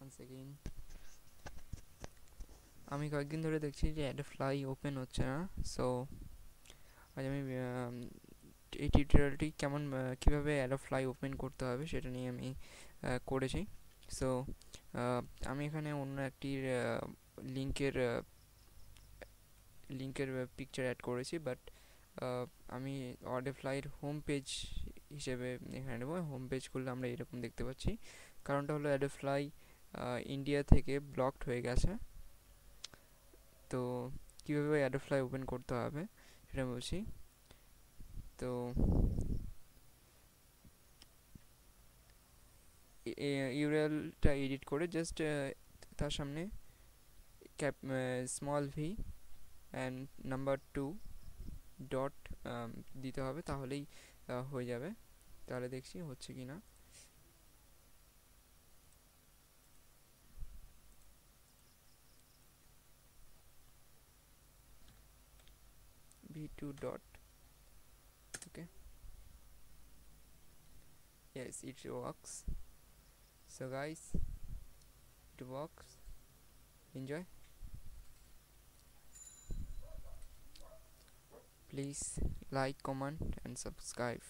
once again আমি কয়েকদিন ধরে দেখছি যে অ্যাডোফ্লাই ওপেন হচ্ছে না। সো আজ আমি এই টিউটোরিয়ালটি কীভাবে অ্যাডোফ্লাই ওপেন করতে হবে সেটা নিয়ে আমি করেছি। সো আমি এখানে অন্য একটি লিঙ্কের লিঙ্কের পিকচার অ্যাড করেছি, বাট আমি অ্যাডোফ্লাইয়ের হোম পেজ হিসেবে এখানে নেব। হোম পেজ করলে আমরা এরকম দেখতে পাচ্ছি। কারণটা হলো অ্যাডোফ্লাই ইন্ডিয়া থেকে ব্লকড হয়ে গেছে। তো কীভাবে অ্যাডোফ্লাই ওপেন করতে হবে সেটা বলছি। তো ইউআরএলটা এডিট করে জাস্ট তার সামনে small V and number 2 dot দিতে হবে, তাহলেই হয়ে যাবে। তাহলে দেখছি হচ্ছে কি না। v2 dot, okay, yes, it works. So guys, it works. Enjoy. Please like, comment and subscribe.